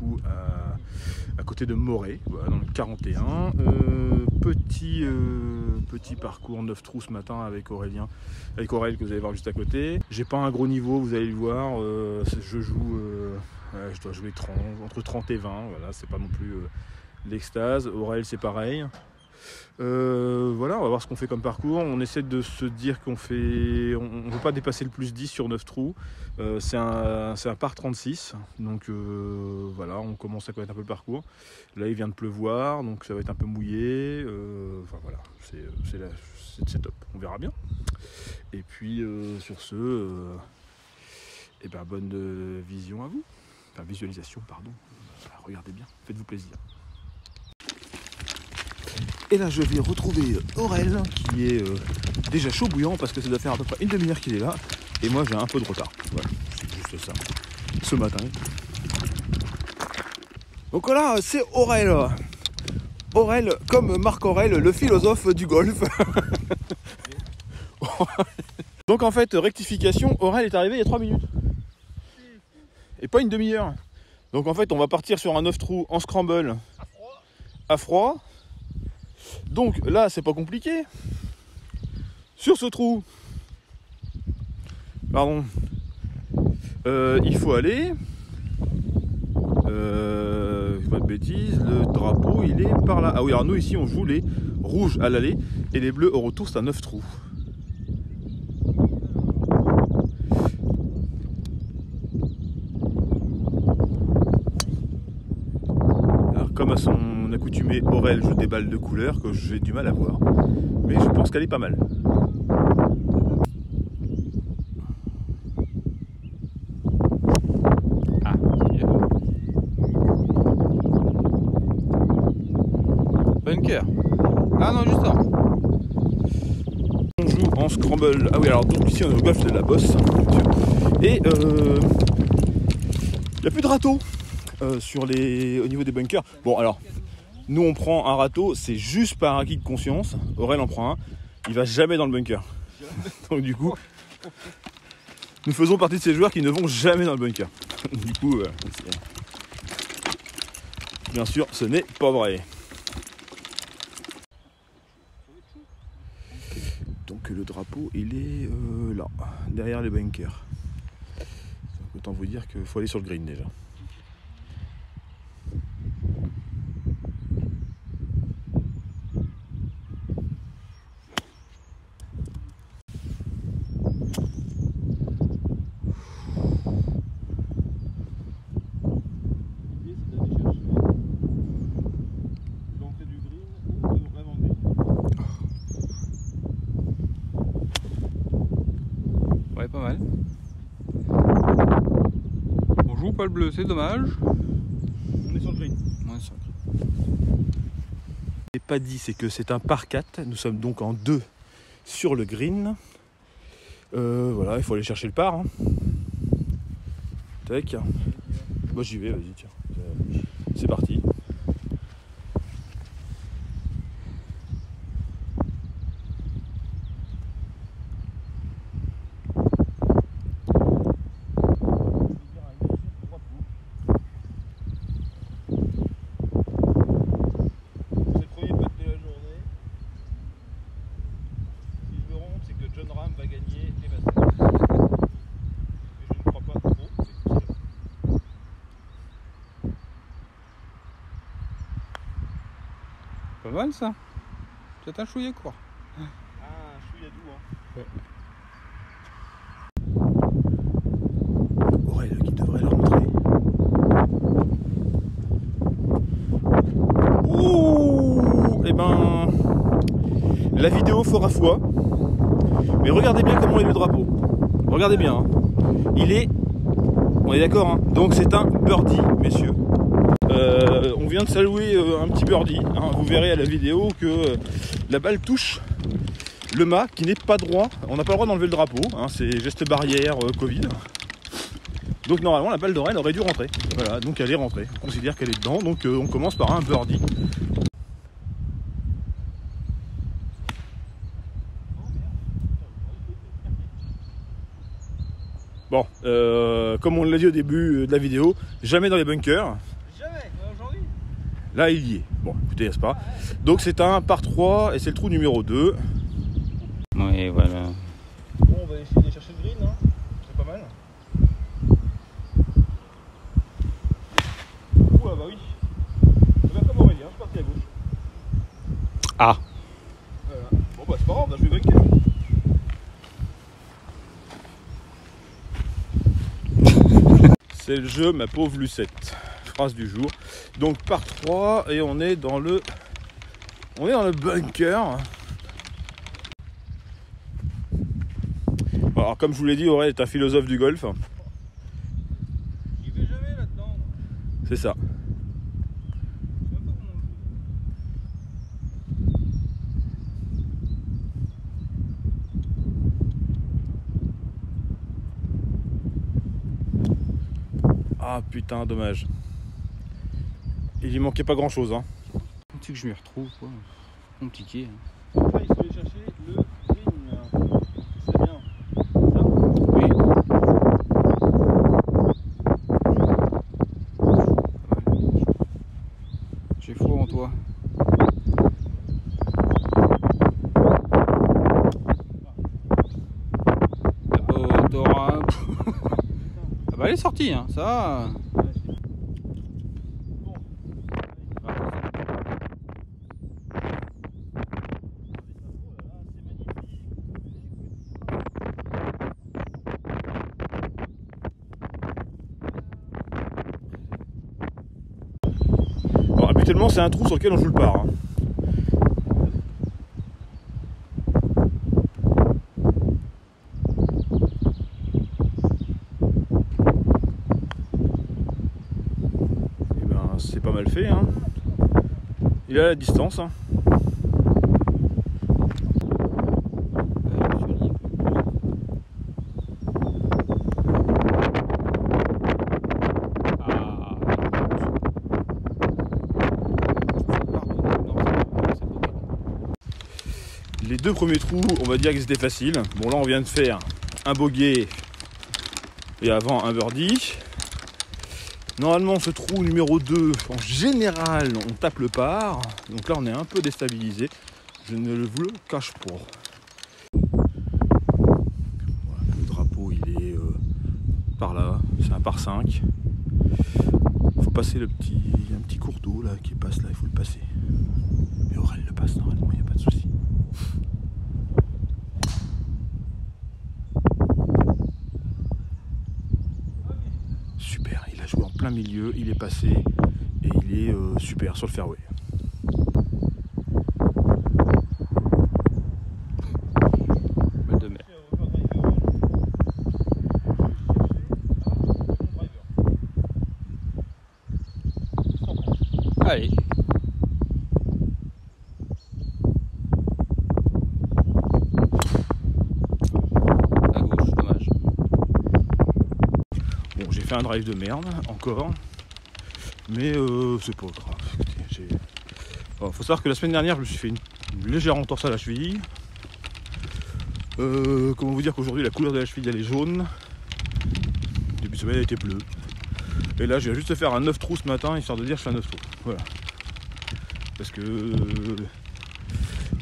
coup à côté de Morée, voilà, dans le 41. Petit parcours 9 trous ce matin avec Aurélien, avec Aurel que vous allez voir juste à côté. J'ai pas un gros niveau, vous allez le voir. Je joue, je dois jouer entre 30 et 20. Voilà, c'est pas non plus l'extase. Aurel c'est pareil. Voilà, on va voir ce qu'on fait comme parcours. On essaie de se dire qu'on fait, on ne veut pas dépasser le plus 10 sur 9 trous. C'est un par 36, donc voilà, on commence à connaître un peu le parcours. Là il vient de pleuvoir, donc ça va être un peu mouillé. Enfin voilà, c'est top, on verra bien. Et puis sur ce, et ben, bonne vision à vous, enfin visualisation pardon. Regardez bien, faites-vous plaisir. Et là je vais retrouver Aurel qui est déjà chaud bouillant parce que ça doit faire à peu près une demi-heure qu'il est là. Et moi j'ai un peu de retard. Voilà, c'est juste ça. Ce matin. Donc voilà, c'est Aurel. Aurel comme Marc Aurel, le philosophe du golf. Donc en fait, rectification, Aurel est arrivé il y a 3 minutes. Et pas une demi-heure. Donc en fait on va partir sur un 9 trous en scramble. À froid. Donc là c'est pas compliqué. Sur ce trou, pardon, il faut aller, pas de bêtises, le drapeau il est par là. Ah oui, alors nous ici on joue les rouges à l'aller et les bleus au retour, c'est un 9 trous. Alors comme à son accoutumé, Aurel joue des balles de couleur que j'ai du mal à voir, mais je pense qu'elle est pas mal. Bunker. Ah non, juste ça. On joue en scramble. Ah oui, alors donc ici on est au golf de la Bosse. Et il n'y a plus de râteau au niveau des bunkers. Bon alors, nous on prend un râteau, c'est juste par acquis de conscience. Aurel en prend un, il va jamais dans le bunker. Donc du coup, nous faisons partie de ces joueurs qui ne vont jamais dans le bunker. Du coup, bien sûr, ce n'est pas vrai. Donc le drapeau il est là, derrière les bunkers. Autant vous dire qu'il faut aller sur le green déjà. Ouais, pas mal. On joue pas le bleu, c'est dommage. On est sur le green. Ouais, sur le green. Ce n'est pas dit, c'est que c'est un par 4. Nous sommes donc en 2 sur le green. Voilà, il faut aller chercher le par. Hein. Tac. Moi j'y vais, vas-y, tiens. C'est parti. Pas mal ça. C'est un chouïa court. Ah, un chouïa doux, hein. Ouais. Aurel qui devrait leur montrer. Ouh, et ben, la vidéo fera foi. Mais regardez bien comment est le drapeau. Regardez bien. Hein. Il est, on est d'accord. Hein. Donc c'est un birdie, messieurs. On vient de saluer un petit birdie. Hein. Vous verrez à la vidéo que la balle touche le mât qui n'est pas droit. On n'a pas le droit d'enlever le drapeau. Hein. C'est geste barrière Covid. Donc normalement la balle d'Aurel aurait dû rentrer. Voilà, donc elle est rentrée. On considère qu'elle est dedans. Donc on commence par un birdie. Bon, comme on l'a dit au début de la vidéo, jamais dans les bunkers. Là, il y est. Bon, écoutez, n'est-ce pas? Donc, c'est un par 3 et c'est le trou numéro 2. Oui, voilà. Bon, on va essayer de chercher le green, hein. C'est pas mal. Ouah, bah oui. C'est bien comme Aurélien, je suis parti à gauche. Ah. Voilà. Bon, bah c'est pas grave, je vais breaker. C'est le jeu, ma pauvre Lucette. Phrase du jour. Donc par 3 et on est dans le bunker. Alors comme je vous l'ai dit, Aurel est un philosophe du golf. J'y vais jamais là-dedans. C'est ça. Ah putain, dommage. Il lui manquait pas grand chose, hein. Tu sais que je m'y retrouve, quoi. Compliqué. Hein. Après, il faut aller chercher le green. C'est bien. Ça Oui. J'ai foi en toi. T'auras un... Ah bah elle est sortie, hein. Ça... Alors, habituellement, c'est un trou sur lequel on joue le par. Hein. Et ben, c'est pas mal fait. Hein. Il est à la distance. Hein. Les deux premiers trous, on va dire qu'ils étaient faciles. Bon, là, on vient de faire un bogey et avant un birdie. Normalement, ce trou numéro 2, en général, on tape le par. Donc là, on est un peu déstabilisé. Je ne vous le cache pas. Voilà, le drapeau, il est par là. C'est un par 5. Il faut passer un petit cours d'eau là qui passe là. Il faut le passer. Mais Aurel le passe normalement, il n'y a pas de souci. Super, il a joué en plein milieu, il est passé et il est super sur le fairway. Balle de mer. Allez. À gauche, dommage. Bon, j'ai fait un drive de merde, encore. Mais c'est pas grave. Écoutez, bon, faut savoir que la semaine dernière, je me suis fait une légère entorse à la cheville. Comment vous dire qu'aujourd'hui, la couleur de la cheville, elle est jaune. Début de semaine, elle était bleue. Et là, je viens juste de faire un 9 trous ce matin, histoire de dire que je fais un 9 trous. Voilà. Parce que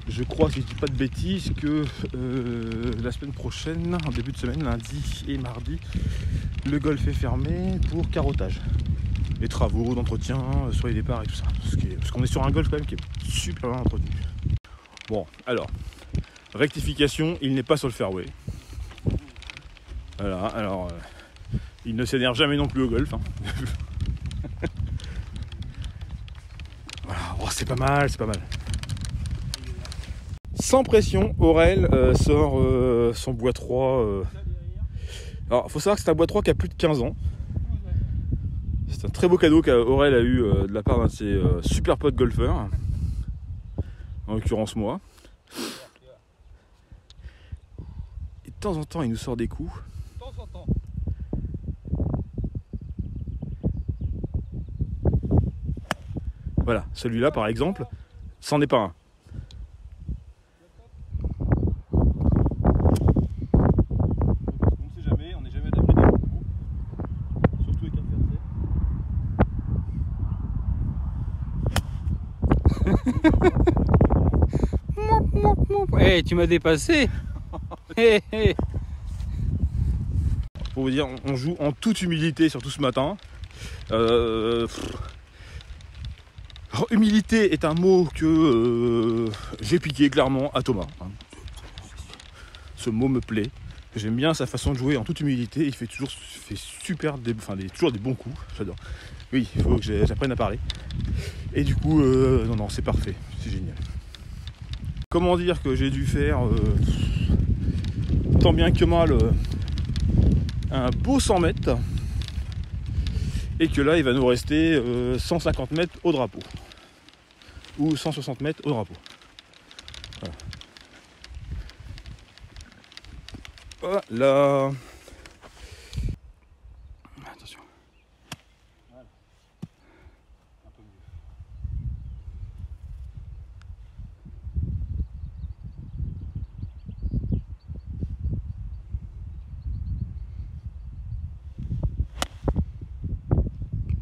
je crois, si je dis pas de bêtises, que la semaine prochaine, en début de semaine, lundi et mardi, le golf est fermé pour carottage. Les travaux d'entretien sur les départs et tout ça. Parce qu'on est sur un golf quand même qui est super bien entretenu. Bon, alors, rectification, il n'est pas sur le fairway. Voilà, alors, il ne s'énerve jamais non plus au golf. Hein. Voilà, oh, c'est pas mal, c'est pas mal. Sans pression, Aurel sort son bois 3. Alors, il faut savoir que c'est un bois 3 qui a plus de 15 ans. C'est un très beau cadeau qu'Aurel a eu de la part d'un de ses super potes golfeurs. En l'occurrence moi. Et de temps en temps, il nous sort des coups. De temps en temps. Voilà, celui-là par exemple, c'en est pas un. On ne sait jamais, on n'est jamais à l'abri des coups. Surtout avec un Eh, tu m'as dépassé. Hey, hey. Pour vous dire, on joue en toute humilité, surtout ce matin. Alors, humilité est un mot que j'ai piqué clairement à Thomas. Ce mot me plaît. J'aime bien sa façon de jouer en toute humilité. Il fait toujours toujours des bons coups. J'adore. Oui, il faut que j'apprenne à parler. Et du coup, non, c'est parfait. C'est génial. Comment dire que j'ai dû faire tant bien que mal un beau 100 mètres. Et que là, il va nous rester 150 mètres au drapeau. Ou 160 mètres au drapeau. Voilà. Attention. Voilà. Un peu mieux.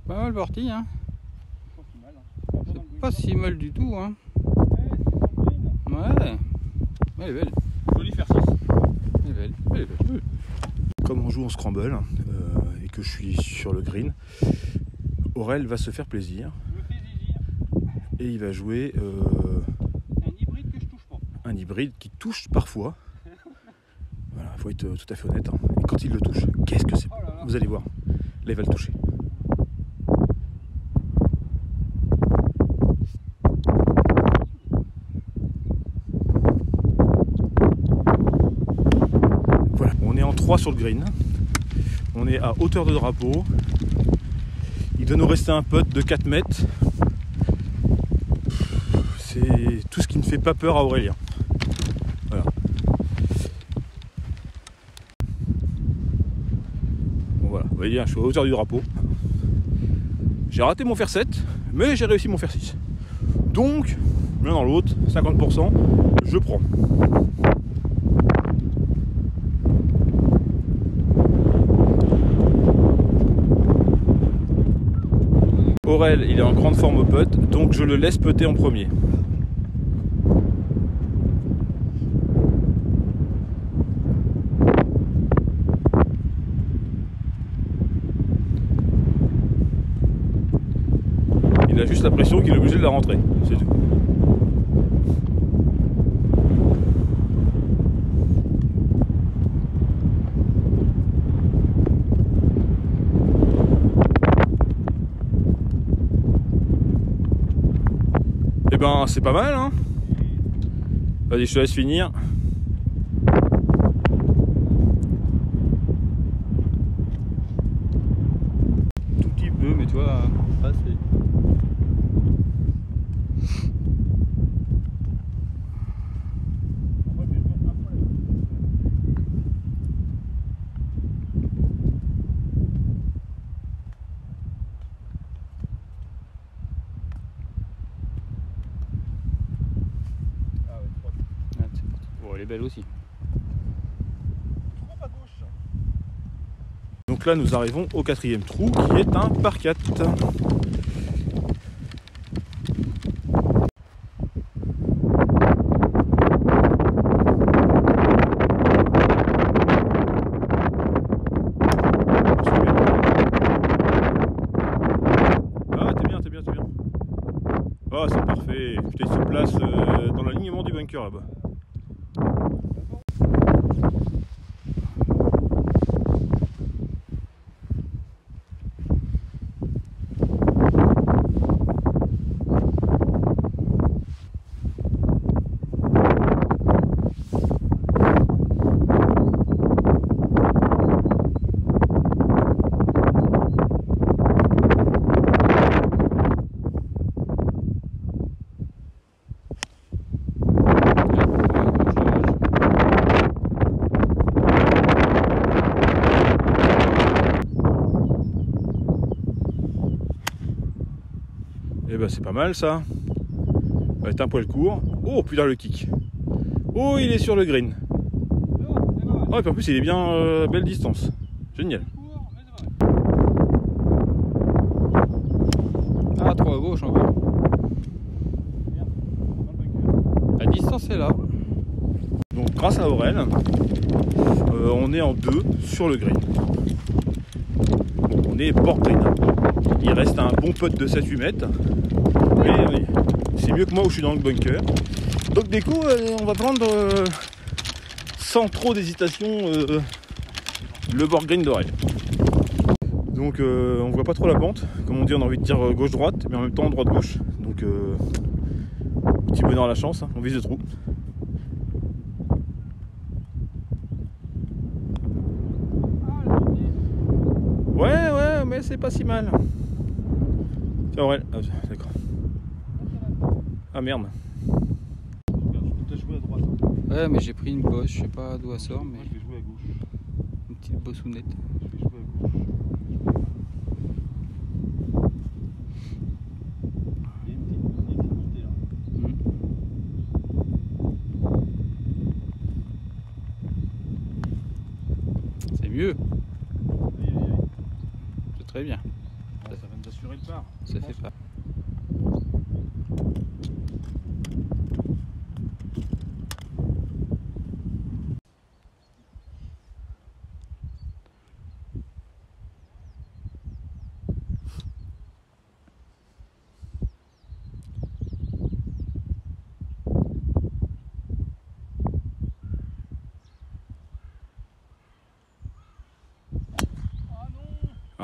Pas mal parti, hein. Pas si mal, hein. C'est pas si mal du tout, hein. Ouais. Elle est belle. Joli faire 6. Elle est belle. Elle est belle. Comme on joue en scramble et que je suis sur le green, Aurel va se faire plaisir. Et il va jouer Un hybride que je touche pas. un hybride qui touche parfois. Voilà, il faut être tout à fait honnête. Hein. Et quand il le touche, qu'est-ce que c'est? Oh là là. Vous allez voir. Là, il va le toucher. Voilà, on est en 3 sur le green. On est à hauteur de drapeau. Il doit nous rester un putt de 4 mètres. C'est tout ce qui ne fait pas peur à Aurélien. Voilà. Bon voilà, vous voyez, je suis à hauteur du drapeau. J'ai raté mon fer 7, mais j'ai réussi mon fer 6. Donc, l'un dans l'autre, 50%, je prends. Aurel, il est en grande forme au putt, donc je le laisse putter en premier. Il a juste la pression qu'il est obligé de la rentrer, c'est tout. Eh ben c'est pas mal, hein. Vas-y, je te laisse finir. Tout petit peu, mais tu vois, pas assez. Bon, elle est belle aussi. Donc là nous arrivons au 4e trou qui est un par 4. Ah t'es bien. Ah c'est parfait. Putain, il se place dans l'alignement du bunker là-bas. Et ben c'est pas mal ça. Va être un poil court. Oh putain le kick. Oh il est sur le green. Oh et puis en plus il est bien belle distance. Génial. Ah, trop à gauche encore. l'instant c'est là. Donc grâce à Aurel, on est en 2 sur le green. On est bord green. Il reste un bon putt de 7-8 mètres. Mais c'est mieux que moi où je suis dans le bunker. Donc du coup, on va prendre sans trop d'hésitation le bord green d'Aurel. Donc on voit pas trop la pente. Comme on dit, on a envie de dire gauche-droite, mais en même temps droite-gauche. Donc petit bonheur à la chance, hein. On vise le trou. Ouais, mais c'est pas si mal. Tiens Aurel, ah, d'accord. Ah merde. T'as joué à droite. Ouais, mais j'ai pris une bosse, je sais pas d'où elle sort, mais Moi, je vais jouer à gauche. une petite bossounette. Je vais jouer à gauche. Il y a une petite montée là. C'est mieux, Aïe, aïe, aïe. c'est très bien. Ah, ça va nous assurer le par. Ça fait pas.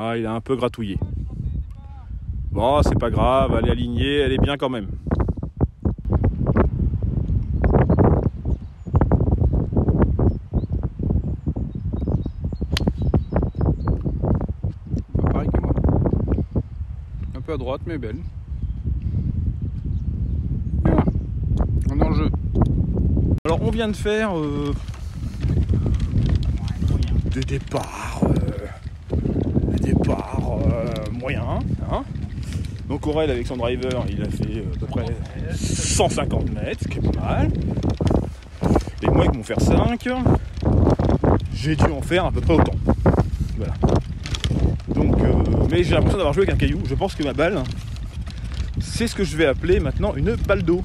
Ah, il a un peu gratouillé. Bon, c'est pas grave, elle est alignée, elle est bien quand même. Pas pareil que moi. Un peu à droite, mais belle. Bien. On est dans le jeu. Alors on vient de faire des départs moyens. Hein. Donc Aurel avec son driver, il a fait à peu près 150 mètres, ce qui est pas mal. Et moi avec mon fer 5, j'ai dû en faire à peu près autant. Voilà. Donc, mais j'ai l'impression d'avoir joué avec un caillou. Je pense que ma balle, c'est ce que je vais appeler maintenant une balle d'eau.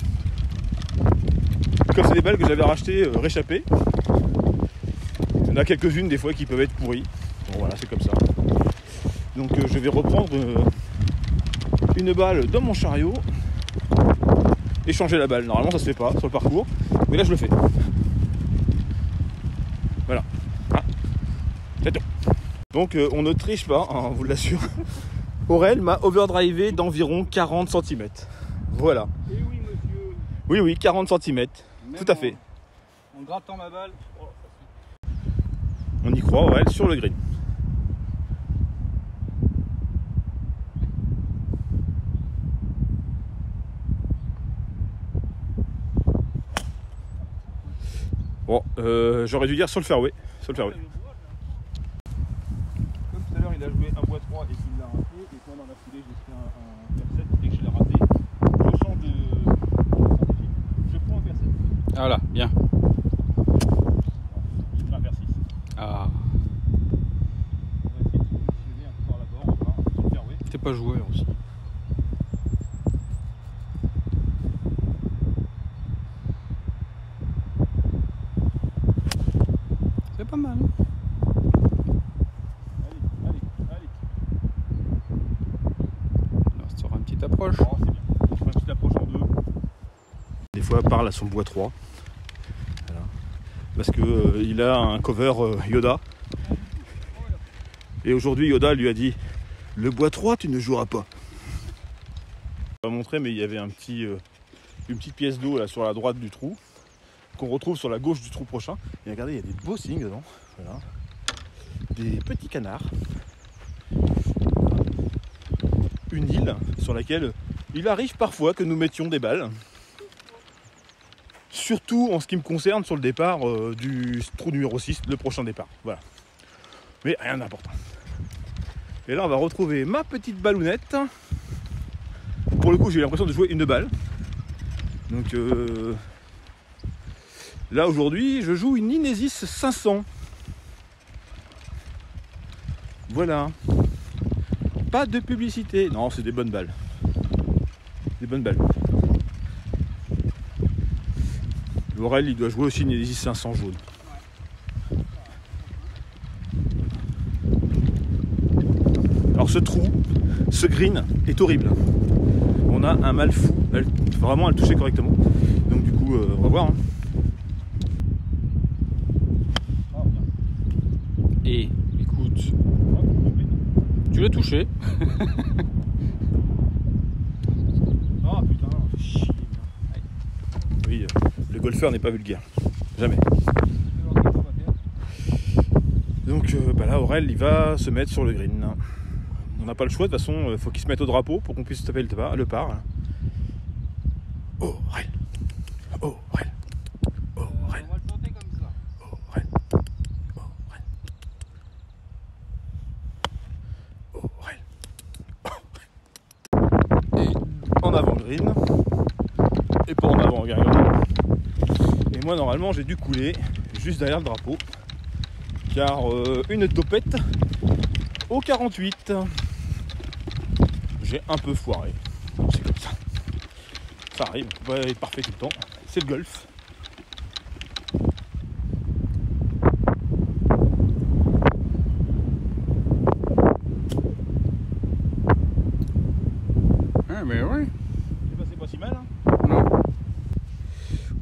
Comme c'est des balles que j'avais rachetées réchappées. Il y en a quelques-unes des fois qui peuvent être pourries. Bon voilà, c'est comme ça. Donc je vais reprendre une balle dans mon chariot et changer la balle. Normalement ça se fait pas sur le parcours, mais là je le fais. Voilà. Ah. C'est tout. Donc on ne triche pas, hein, on vous l'assure. Aurel m'a overdrivé d'environ 40 cm. Voilà. Et oui, monsieur. Oui, 40 cm. Tout à fait. En grattant ma balle. Oh, On y croit, Aurel, sur le green. Bon, j'aurais dû dire sur le fairway. Sur le fairway. Comme tout à l'heure, il a joué un bois 3 et qu'il l'a raté. Et moi, dans la foulée, j'ai fait un fer 7 et que je l'ai raté. Je change de stratégie. Je prends un fer 7. Voilà, bien. Je prends un fer 6. Ah, On va essayer de se positionner un peu par là-bas, on va voir, sur le fairway. t'es pas joueur aussi. C'est pas mal. Allez. Alors, ça sera une petite approche. Oh, c'est bien. Je fais une petite approche en 2. Des fois, parle à son bois 3. Voilà. Parce que il a un cover Yoda. Et aujourd'hui, Yoda lui a dit « Le bois 3, tu ne joueras pas. » Je vais vous montrer, mais il y avait une petite pièce d'eau là sur la droite du trou qu'on retrouve sur la gauche du trou prochain. Et regardez, il y a des beaux signes dedans. Voilà. Des petits canards. Une île sur laquelle il arrive parfois que nous mettions des balles. Surtout en ce qui me concerne sur le départ du trou numéro 6, le prochain départ. Voilà. Mais rien d'important. Et là on va retrouver ma petite ballounette. Pour le coup j'ai l'impression de jouer une balle. Donc là aujourd'hui je joue une Inesis 500. Voilà. Pas de publicité. Non, c'est des bonnes balles. Des bonnes balles. Aurel, il doit jouer aussi une Nemesis 500 jaune. Alors ce trou, ce green est horrible. On a un mal fou, vraiment à le toucher correctement. Donc du coup, on va voir. Hein. Et écoute, tu l'as touché. Ah putain, chier. Oui, le golfeur n'est pas vulgaire. Jamais. Donc bah là, Aurel, il va se mettre sur le green. On n'a pas le choix, de toute façon, il faut qu'il se mette au drapeau pour qu'on puisse taper le par. Aurel. Aurel. Aurel. On va le tenter comme ça. Aurel. Aurel. Aurel. Et en avant green. Et pas en avant green. Et moi, normalement, j'ai dû couler juste derrière le drapeau. Car une topette au 48. J'ai un peu foiré. C'est comme ça. Ça arrive, on peut pas être parfait tout le temps. C'est le golf. Ah mais oui. C'est pas si mal, hein. Non.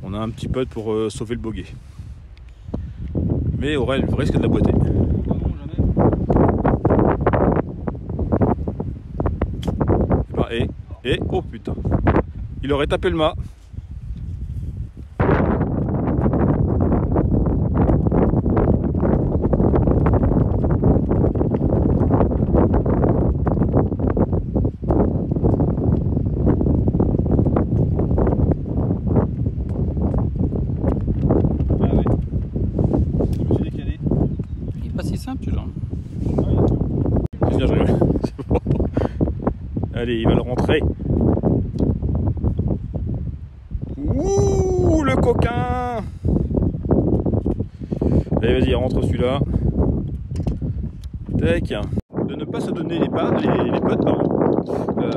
On a un petit putt pour sauver le bogey. Mais Aurel risque de la boiter. Non, jamais. Et oh putain, il aurait tapé le mât. Ah ouais. Je me suis décalé. Il est pas si simple celui-là. Je rigole. C'est bon. Allez, il va le rentrer. Ouh, le coquin. Allez, vas-y, rentre celui-là. Tac. De ne pas se donner les potes, pardon.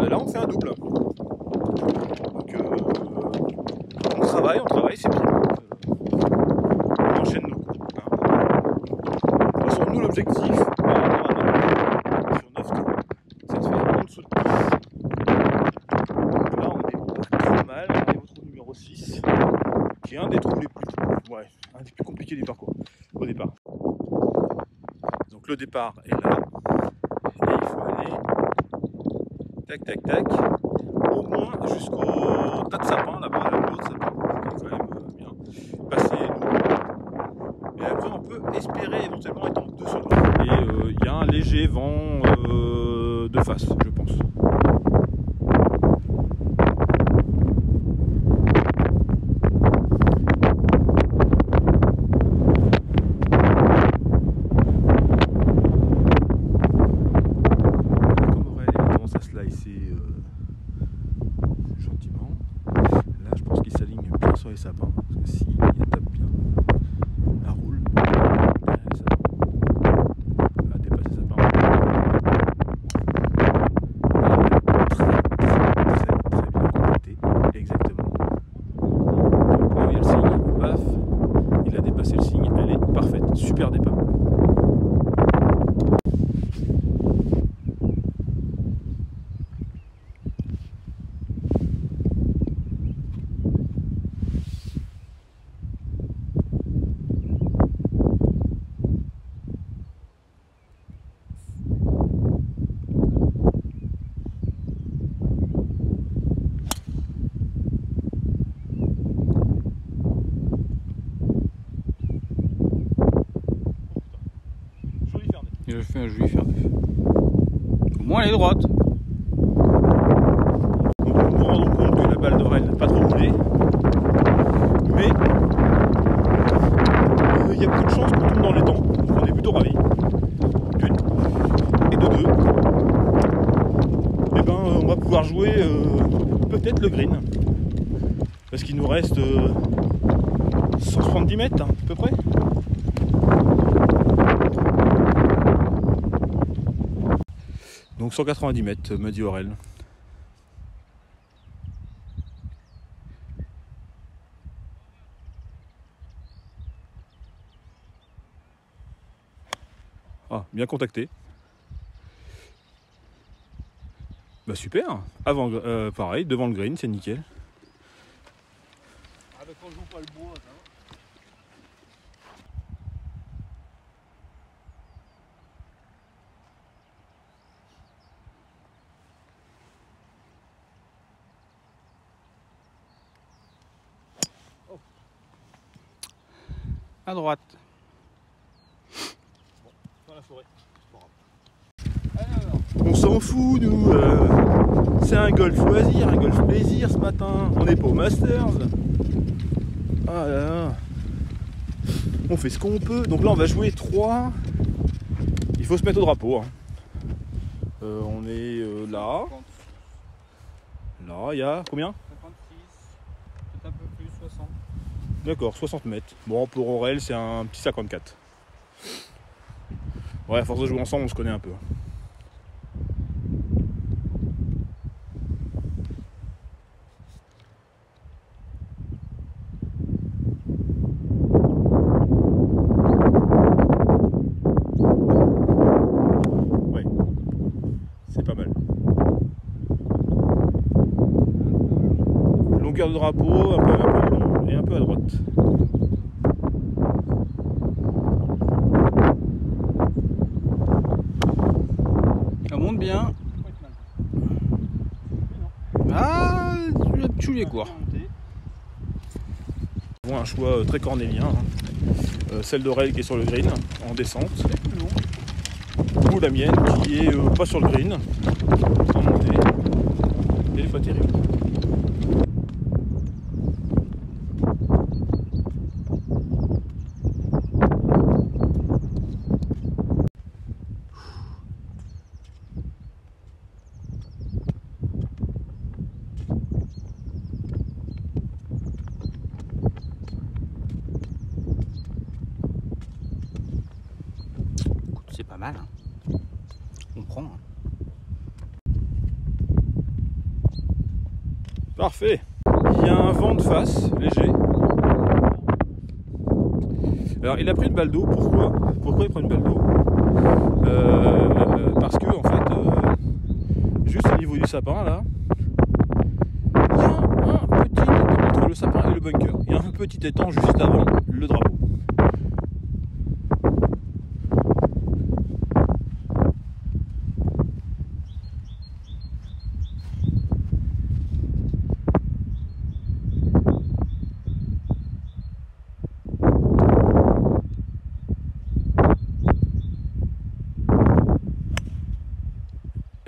Là, on fait un double. Donc, on travaille, c'est bien. On enchaîne nos coups. De toute façon, nous, l'objectif, sur 9 trous, c'est de faire en dessous de 10. Donc là, on est pas trop mal. On est au trou numéro 6, qui est un des trous les plus, un des plus compliqués du parcours, au départ. Donc le départ est là. Et il faut aller tac tac tac au moins jusqu'au tas de sapins là-bas, l'autre sapin qui est quand même bien passer l'eau. Et après on peut espérer éventuellement être en dessous de l'eau. Et il y a un léger vent de face, je pense. Gentiment. Là, je pense qu'il s'aligne bien sur les sapins. Parce que s'il tape bien, la roule derrière les sapins. À dépasser les sapins. Très bien connecté. Exactement. Donc là, il y a le signe. Paf. Il a dépassé le signe. Elle est parfaite. Super départ. Il a fait un joli faire neuf. Au moins elle est droite. Donc nous nous rendons compte que la balle d'Aurel n'a pas trop roulé. Mais il y a beaucoup de chances qu'on tombe dans les temps. Donc on est plutôt ravis. D'une. Et de deux. Et ben on va pouvoir jouer peut-être le green. Parce qu'il nous reste 170 mètres à peu près. Donc 190 mètres, me dit Aurel. Ah, bien contacté. Bah super. Avant, pareil, devant le green, c'est nickel. Ah bah quand je joue pas le bois, ça. À droite. Dans la forêt. On s'en fout, nous. C'est un golf loisir, un golf plaisir ce matin. On n'est pas au Masters. Ah là là. On fait ce qu'on peut. Donc là, on va jouer 3. Il faut se mettre au drapeau. Hein. On est là. 50, Là, il y a combien? 56, peut-être un peu plus, 60. D'accord, 60 mètres. Bon, pour Aurel, c'est un petit 54. Ouais, à force de jouer ensemble, on se connaît un peu. Ouais, c'est pas mal. Longueur de drapeau, un peu long et un peu à droite. Ça monte bien. Ah, tu les cours. Nous avons un choix très cornélien. Hein. Celle d'Aurel qui est sur le green en descente. Ou la mienne qui est pas sur le green, en montée. Et pas terrible. C'est pas mal. Hein. On prend. Hein. Parfait. Il y a un vent de face, léger. Alors il a pris une balle d'eau, pourquoi? Pourquoi il prend une balle d'eau? Parce que en fait, juste au niveau du sapin là, il y a un petit étang entre le sapin et le bunker. Il y a un petit étang juste avant le drapeau.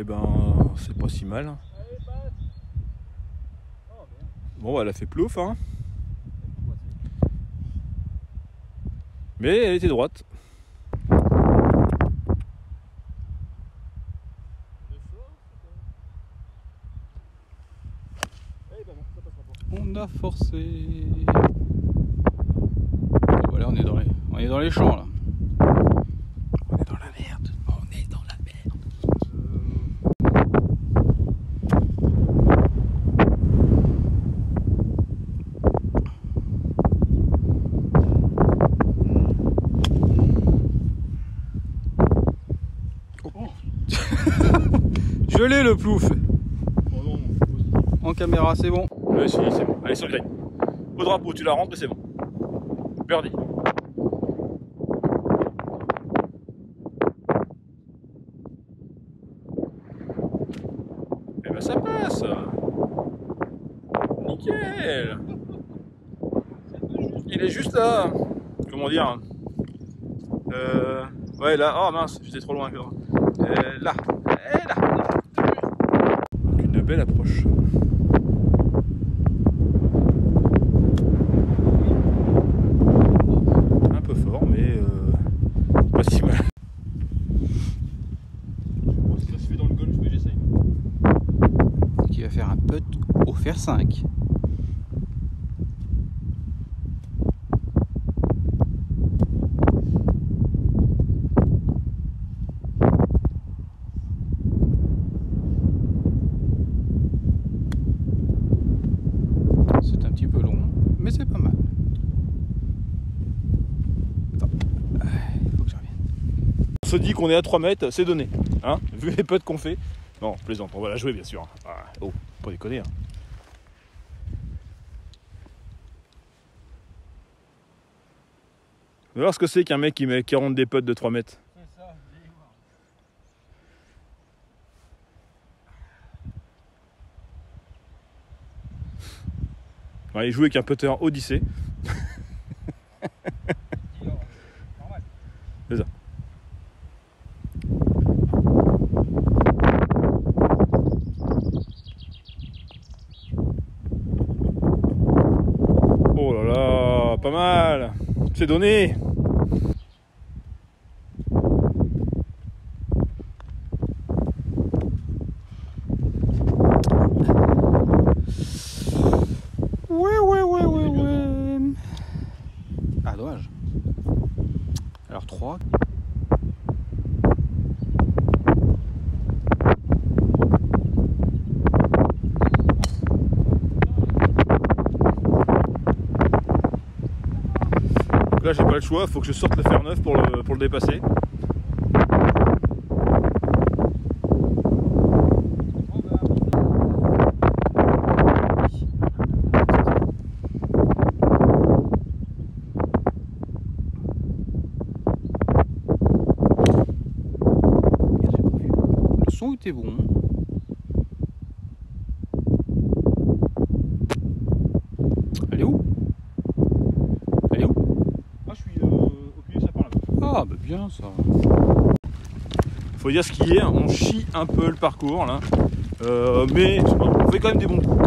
Eh ben, c'est pas si mal. Bon, bah, elle a fait plouf, hein. Mais elle était droite. On a forcé. Voilà, on est dans les champs là. On est dans la merde. On est dans la merde. Je l'ai le plouf. Oh non, c'est possible. En caméra, c'est bon. Ouais, si, c'est bon. Allez, sur le green. Au drapeau, tu la rentres et c'est bon. Birdie. Eh ben, ça passe. Nickel. Il est juste là. Comment dire? Ouais, là. Oh mince, j'étais trop loin. Là. Et là. Donc, une belle approche. Un peu fort, mais pas si mal. Je sais pas si ça se fait dans le golf, mais j'essaye. Qui va faire un putt au fer 5. C'est un petit peu long, mais c'est pas mal. Attends. Il faut que je revienne. se dit qu'on est à 3 mètres, c'est donné. Hein, vu les putts qu'on fait. Non, plaisante, on va la jouer bien sûr. Ah, oh, pas déconner. Hein. On va voir ce que c'est qu'un mec qui rentre des putts de 3 mètres. C'est ça, je vais voir. Ouais, il joue avec un putter Odyssey. Normal. C'est ça. Oh là là, pas mal. C'est donné. Ouais. Ah, dommage. Alors 3. Là, j'ai pas le choix, faut que je sorte le fer neuf pour le dépasser. Le son était bon. Elle est où? Elle est où? Ah, je suis au pied du sapin là. Ah, bah bien ça. Faut dire ce qui est, on chie un peu le parcours là. Mais on fait quand même des bons coups.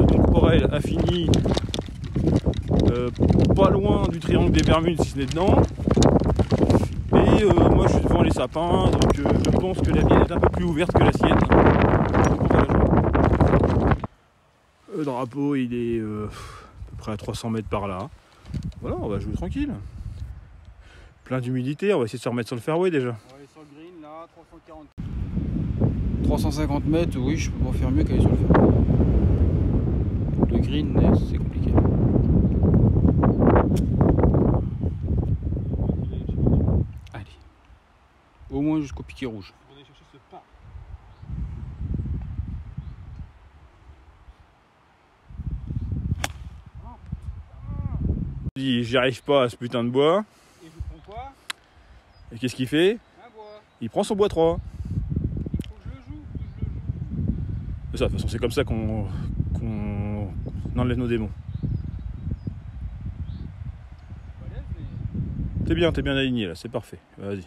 Donc Aurel a fini pas loin du triangle des Bermudes si ce n'est dedans. Et moi je suis devant les sapins, donc je pense que la mienne est un peu plus ouverte que la sienne. Donc on va la jouer. Le drapeau il est à peu près à 300 mètres par là. Voilà, on va jouer tranquille. Plein d'humidité, on va essayer de se remettre sur le fairway déjà. On va aller sur le green là, 340. 350 mètres, oui, je peux pas faire mieux qu'aller sur le fer. Le green, c'est compliqué. Allez. Au moins jusqu'au piquet rouge. On va aller chercher ce pas. J'y arrive pas à ce putain de bois. Et je prends quoi? Et qu'est-ce qu'il fait? Un bois. Il prend son bois 3. Il faut que je le joue. C'est ça, de toute façon c'est comme ça qu'on enlève nos démons. T'es bien aligné là, c'est parfait. Vas-y.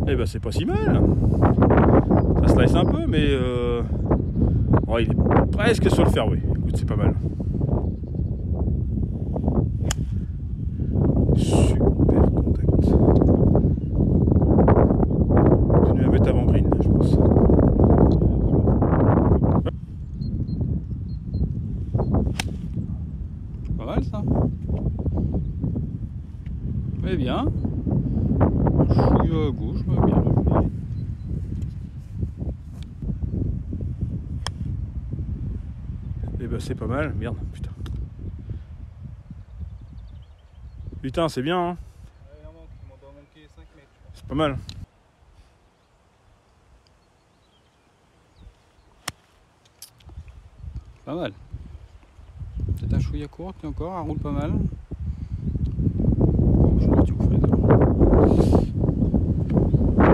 Eh ben c'est pas si mal. Ça slice un peu mais ouais, il est presque sur le fairway. Écoute, c'est pas mal. Super contact. Continue à mettre avant green là, je pense. Pas mal ça. Mais bien. Je suis à gauche, mais bien. Eh ben c'est pas mal, merde, putain. Putain, c'est bien, hein. Il m'en doit manquer 5 mètres. C'est pas mal. Pas mal. Peut-être un chouïa courte encore, elle roule pas mal. Bon, je vais tout faire.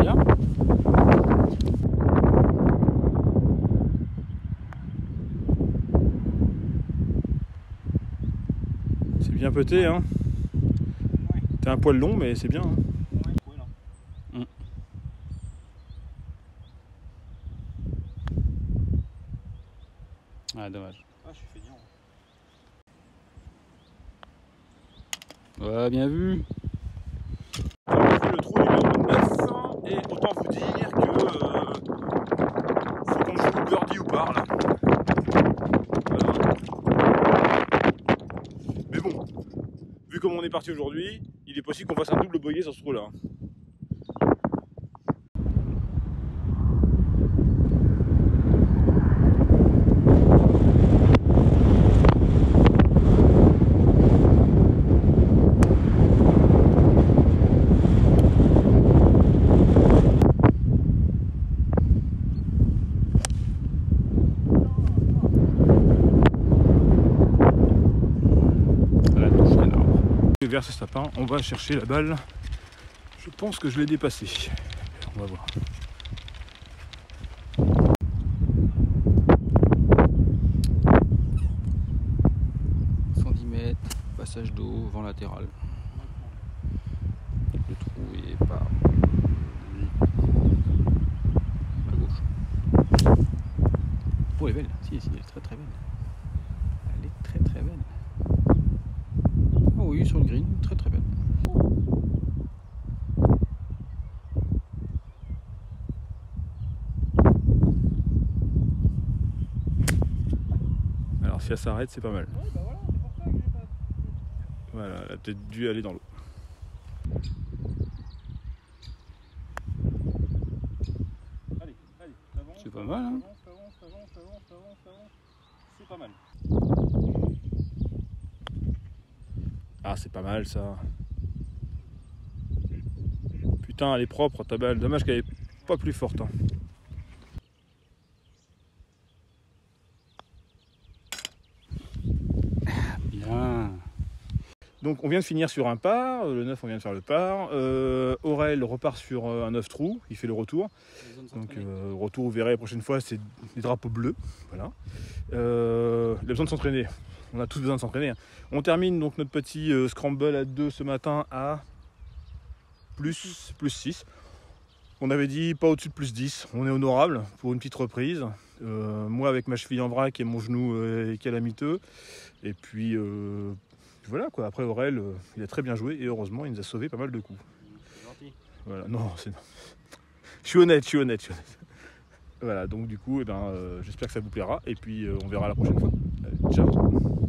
Bien. C'est bien pété, hein. T'es un poil long, mais c'est bien. Hein. Ouais, là. Ah, dommage. Ah, je suis feignant. Ouais, bien vu. On a fait le trou numéro 9 et autant vous dire que faut qu'on joue birdie ou par là. Mais bon, vu comme on est parti aujourd'hui, il est possible qu'on fasse un double bogey sur ce trou là. vers ce sapin. On va chercher la balle. Je pense que je l'ai dépassée. On va voir. Passage d'eau, vent latéral. Le trou est par à gauche. Oh, elle est belle. Si, elle est très très belle. Elle est très très belle. Oh oui, sur le green, très très belle. Alors si elle s'arrête, c'est pas mal. Ouais, bah voilà, c'est pour ça que j'ai pas. Voilà, elle a peut-être dû aller dans l'eau. Allez, t'avances. C'est pas mal, hein. T'avances. C'est pas mal. Ah, c'est pas mal ça. Putain, elle est propre ta balle. Dommage qu'elle est pas plus forte. Hein. Bien. Donc on vient de finir sur un par, le 9 on vient de faire le par. Aurel repart sur un 9 trous, il fait le retour. Donc retour, vous verrez la prochaine fois, c'est des drapeaux bleus. Voilà. Il a besoin de s'entraîner. On a tous besoin de s'entraîner. Hein. On termine donc notre petit scramble à 2 ce matin à plus 6. On avait dit pas au-dessus de plus 10. On est honorable pour une petite reprise. Moi avec ma cheville en vrac et mon genou calamiteux. Et puis voilà quoi. Après Aurel, il a très bien joué et heureusement il nous a sauvé pas mal de coups. C'est gentil. Voilà, non, c'est. Je suis honnête. Voilà, donc du coup, j'espère que ça vous plaira et puis on verra la prochaine fois. Allez, ciao.